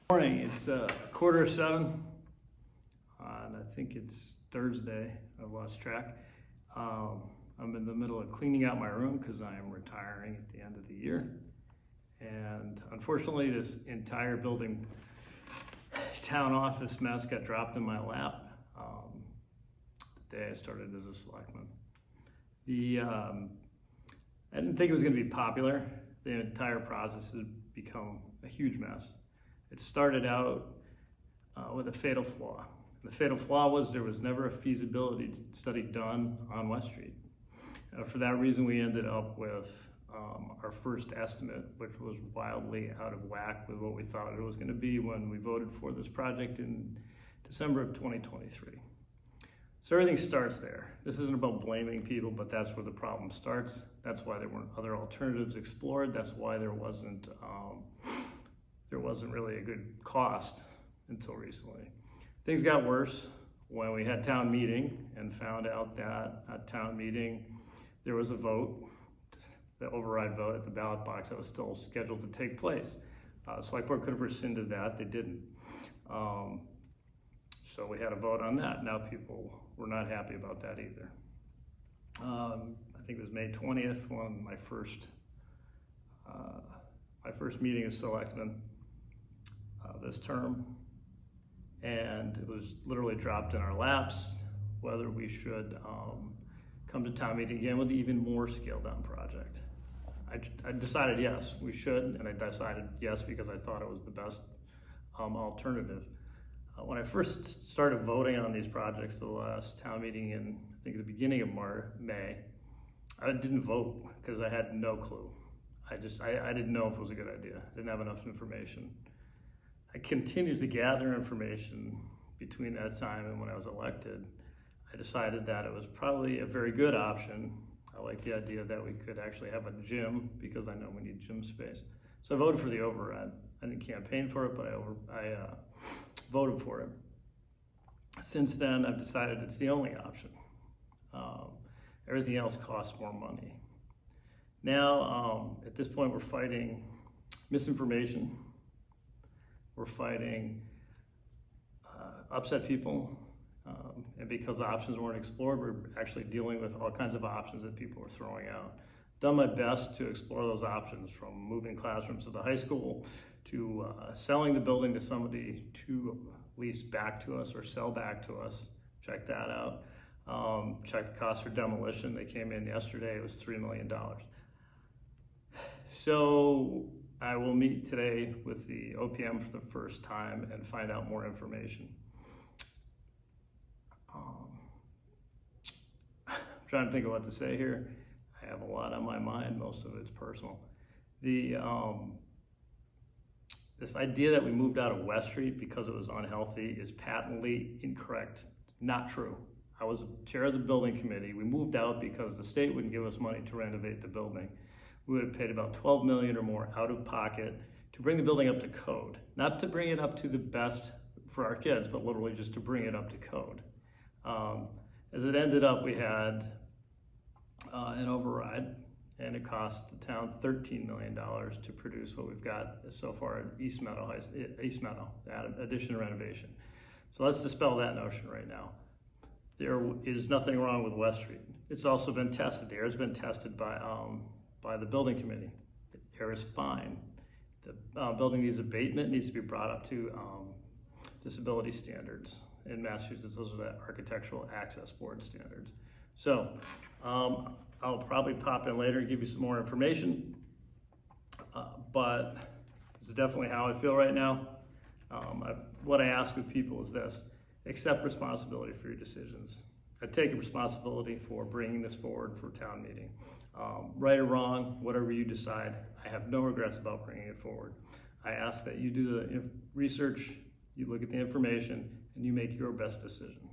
Morning, it's 6:45, and I think it's Thursday. I've lost track. I'm in the middle of cleaning out my room because I am retiring at the end of the year. And unfortunately, this entire building town office mess got dropped in my lap the day I started as a selectman. I didn't think it was going to be popular. The entire process has become a huge mess. It started out with a fatal flaw. The fatal flaw was there was never a feasibility study done on West Street. For that reason, we ended up with our first estimate, which was wildly out of whack with what we thought it was going to be when we voted for this project in December of 2023. So everything starts there. This isn't about blaming people, but that's where the problem starts. That's why there weren't other alternatives explored. That's why there wasn't really a good cost until recently. Things got worse when we had town meeting and found out that at town meeting there was a vote, the override vote at the ballot box that was still scheduled to take place. Select Board could have rescinded that, they didn't. So we had a vote on that. Now people were not happy about that either. I think it was May 20th when my first meeting as selectman this term, and it was literally dropped in our laps whether we should come to town meeting again with an even more scaled down project. I decided yes, we should, and I decided yes because I thought it was the best alternative. When I first started voting on these projects, the last town meeting in, I think, the beginning of May, I didn't vote because I had no clue. I didn't know if it was a good idea. I didn't have enough information. I continued to gather information between that time and when I was elected. I decided that it was probably a very good option. I like the idea that we could actually have a gym because I know we need gym space. So I voted for the override. I didn't campaign for it, but I voted for it. Since then, I've decided it's the only option. Everything else costs more money. Now, at this point, we're fighting misinformation. We're fighting upset people. And because options weren't explored, we're actually dealing with all kinds of options that people are throwing out. Done my best to explore those options, from moving classrooms to the high school to selling the building to somebody to lease back to us or sell back to us. Check that out. Check the cost for demolition. They came in yesterday, it was $3 million. So I will meet today with the OPM for the first time and find out more information. I'm trying to think of what to say here. I have a lot on my mind, most of it's personal. This idea that we moved out of West Street because it was unhealthy is patently incorrect, not true. I was chair of the building committee. We moved out because the state wouldn't give us money to renovate the building. We would have paid about $12 million or more out of pocket to bring the building up to code. Not to bring it up to the best for our kids, but literally just to bring it up to code. As it ended up, we had an override, and it cost the town $13 million to produce what we've got so far at East Meadow, addition and renovation. So let's dispel that notion right now. There is nothing wrong with West Street. It's also been tested. The air has been tested by the building committee. The air is fine. The building needs abatement, needs to be brought up to disability standards. In Massachusetts, those are the Architectural Access Board standards. So I'll probably pop in later and give you some more information, but this is definitely how I feel right now. What I ask of people is this: accept responsibility for your decisions. I take responsibility for bringing this forward for town meeting. Right or wrong, whatever you decide, I have no regrets about bringing it forward. I ask that you do the research, you look at the information, and you make your best decision.